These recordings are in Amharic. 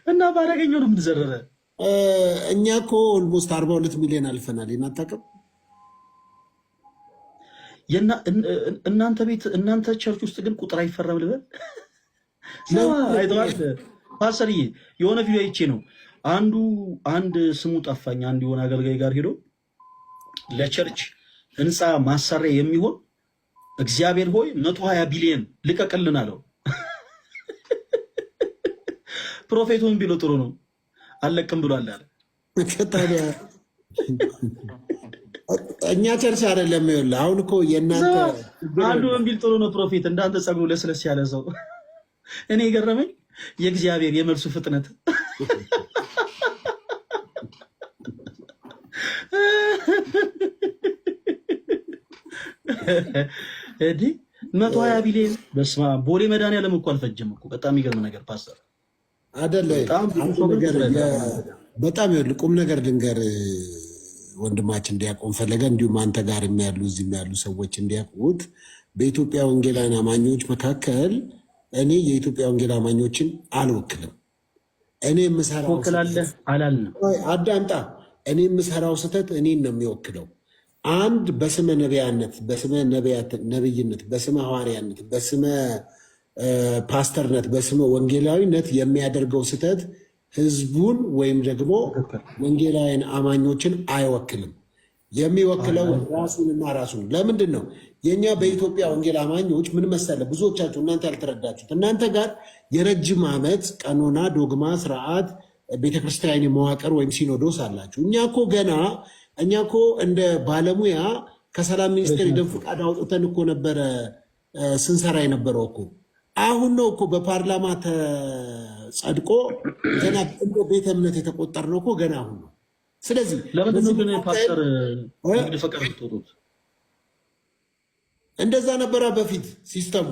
እና ባላገኘው ነው የምንዘረረ። እኛ እኮ ኦልሞስት 42 ሚሊዮን አልፈናል። ይናታቀም እናንተ ቤት እናንተ ቸርች ውስጥ ግን ቁጥር አይፈራም ልበል። አይተዋል ፓስተርዬ፣ የሆነ ቪዲዮ አይቼ ነው አንድ ስሙ ጠፋኝ፣ አንድ የሆነ አገልጋይ ጋር ሄዶ ለቸርች ህንፃ ማሰሪያ የሚሆን እግዚአብሔር ሆይ 120 ቢሊዮን ልቀቅልን አለው። ፕሮፌቱን ቢሎ ጥሩ ነው አለቅም ብሏል አለ። ታዲያ እኛ ቸርች አይደለም። ይኸውልህ አሁን እኮ የእናንተ አንዱ ምን ቢል ጥሩ ነው ፕሮፌት፣ እንዳንተ ጸጉሩ ለስለስ ያለ ሰው። እኔ የገረመኝ የእግዚአብሔር የመልሱ ፍጥነት። እንዲህ 120 ቢሊዮን በስመ አብ። ቦሌ መድኃኒዓለም እኮ አልፈጀም እኮ። በጣም የሚገርም ነገር ፓስተር አይደለ? በጣም ይኸውልህ ቁም ነገር ልንገር ወንድማችን እንዲያቆም ፈለገ። እንዲሁም አንተ ጋር ያሉ እዚህም ያሉ ሰዎች እንዲያውቁት በኢትዮጵያ ወንጌላውያን አማኞች መካከል እኔ የኢትዮጵያ ወንጌል አማኞችን አልወክልም። እኔ የምሰራው አዳምጣ፣ እኔ የምሰራው ስህተት እኔን ነው የሚወክለው። አንድ በስመ ነቢያነት፣ በስመ ነብይነት፣ በስመ ሐዋርያነት፣ በስመ ፓስተርነት፣ በስመ ወንጌላዊነት የሚያደርገው ስህተት ህዝቡን ወይም ደግሞ ወንጌላውያን አማኞችን አይወክልም። የሚወክለው ራሱንና ራሱን። ለምንድን ነው የእኛ በኢትዮጵያ ወንጌል አማኞች ምን መሰለ፣ ብዙዎቻችሁ እናንተ ያልተረዳችሁት፣ እናንተ ጋር የረጅም ዓመት ቀኖና፣ ዶግማ፣ ስርዓት፣ ቤተክርስቲያን መዋቅር ወይም ሲኖዶስ አላችሁ። እኛ እኮ እንደ ባለሙያ ከሰላም ሚኒስቴር የደም ፈቃድ አውጥተን እኮ ነበረ ስንሰራ የነበረው እኮ። አሁን ነው እኮ በፓርላማ ተጸድቆ ገና እንደ ቤተ እምነት የተቆጠርነው እኮ ገና አሁን ነው። ስለዚህ ለምንድነው ግን ፓስተር ንግድ ፈቃድ የምትወጡት? እንደዛ ነበረ በፊት ሲስተሙ።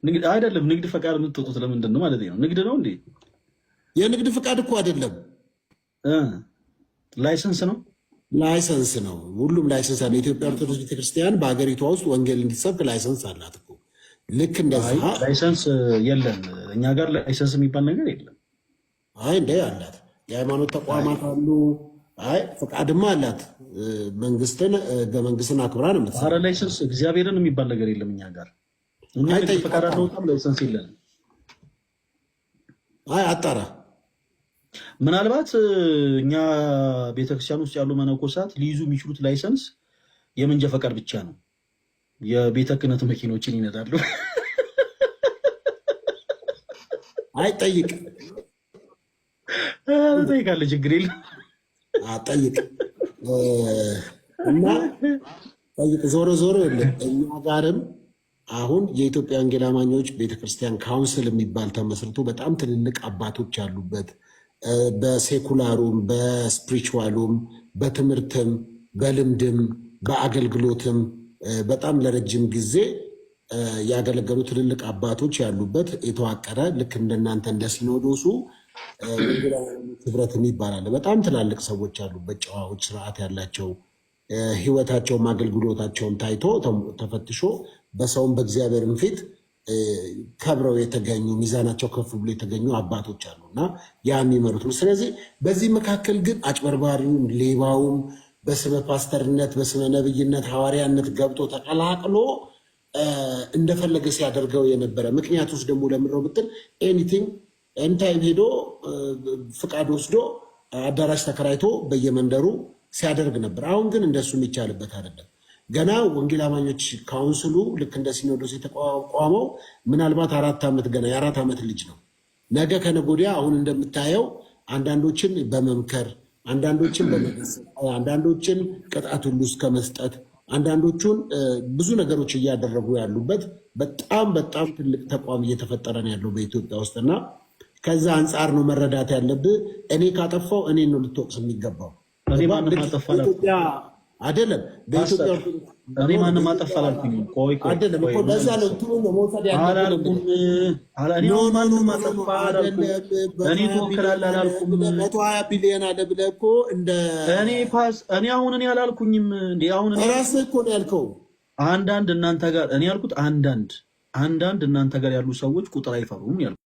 ንግድ አይደለም ንግድ ፈቃድ የምትወጡት ለምንድን ነው ማለት ነው? ንግድ ነው እንዴ? የንግድ ፈቃድ እኮ አይደለም፣ ላይሰንስ ነው። ላይሰንስ ነው። ሁሉም ላይሰንስ አለ። የኢትዮጵያ ኦርቶዶክስ ቤተክርስቲያን በሀገሪቷ ውስጥ ወንጌል እንዲሰብክ ላይሰንስ አላት እኮ። ልክ እንደዛ ላይሰንስ የለም እኛ ጋር ላይሰንስ የሚባል ነገር የለም። አይ እንደ አላት የሃይማኖት ተቋማት አሉ። አይ ፈቃድማ አላት። መንግስትን አክብራ ነው የምትሰራው። ኧረ ላይሰንስ እግዚአብሔርን የሚባል ነገር የለም እኛ ጋር። እኛ ፈቃድ አውጣም ላይሰንስ የለንም። አይ አጣራ። ምናልባት እኛ ቤተክርስቲያን ውስጥ ያሉ መነኮሳት ሊይዙ የሚችሉት ላይሰንስ የመንጃ ፈቃድ ብቻ ነው። የቤተ ክህነት መኪኖችን ይነዳሉ። አይ ጠይቅ ጠይቃለህ፣ ችግር የለም ጠይቅ እና ጠይቅ። ዞሮ ዞሮ እኛ ጋርም አሁን የኢትዮጵያ ወንጌል አማኞች ቤተክርስቲያን ካውንስል የሚባል ተመስርቶ በጣም ትልልቅ አባቶች ያሉበት በሴኩላሩም በስፒሪቹዋሉም በትምህርትም በልምድም በአገልግሎትም በጣም ለረጅም ጊዜ ያገለገሉ ትልልቅ አባቶች ያሉበት የተዋቀረ ልክ እንደናንተ እንደ ሲኖዶሱ ህብረትም ይባላል። በጣም ትላልቅ ሰዎች ያሉበት ጨዋዎች፣ ስርዓት ያላቸው ህይወታቸውም አገልግሎታቸውም ታይቶ ተፈትሾ በሰውም በእግዚአብሔርም ፊት ከብረው የተገኙ ሚዛናቸው ከፍ ብሎ የተገኙ አባቶች አሉ እና ያ የሚመሩት ነው። ስለዚህ በዚህ መካከል ግን አጭበርባሪውም ሌባውም በስመ ፓስተርነት በስመ ነብይነት ሐዋርያነት ገብቶ ተቀላቅሎ እንደፈለገ ሲያደርገው የነበረ ምክንያት ውስጥ ደግሞ ለምድረው ብትል ኤኒቲንግ ኤንታይም ሄዶ ፍቃድ ወስዶ አዳራሽ ተከራይቶ በየመንደሩ ሲያደርግ ነበር። አሁን ግን እንደሱ የሚቻልበት አይደለም። ገና ወንጌል አማኞች ካውንስሉ ልክ እንደ ሲኖዶስ የተቋቋመው ምናልባት 4 ዓመት ገና የ4 ዓመት ልጅ ነው። ነገ ከነገ ወዲያ አሁን እንደምታየው አንዳንዶችን በመምከር አንዳንዶችን በመገሰጽ አንዳንዶችን ቅጣት ሁሉ እስከ መስጠት አንዳንዶቹን ብዙ ነገሮች እያደረጉ ያሉበት በጣም በጣም ትልቅ ተቋም እየተፈጠረ ነው ያለው በኢትዮጵያ ውስጥና ከዛ አንጻር ነው መረዳት ያለብህ። እኔ ካጠፋው እኔ ነው ልትወቅስ የሚገባው። አይደለም በኢትዮጵያ እኔ ማንም አጠፋ አላልኩኝም። ቆይ አይደለም እኮ በዛ ነው እንትኑ ነው መውሰድ አላልኩም። ማንም አጠፋ አላልኩም። እኔ ትወክላለህ አላልኩም። 120 ቢሊዮን አለ ብለህ እኮ እንደ እኔ አሁን እኔ አላልኩኝም እንዴ። አሁን ራስህ እኮ ነው ያልከው። አንዳንድ እናንተ ጋር እኔ ያልኩት አንዳንድ እናንተ ጋር ያሉ ሰዎች ቁጥር አይፈሩም ያልኩት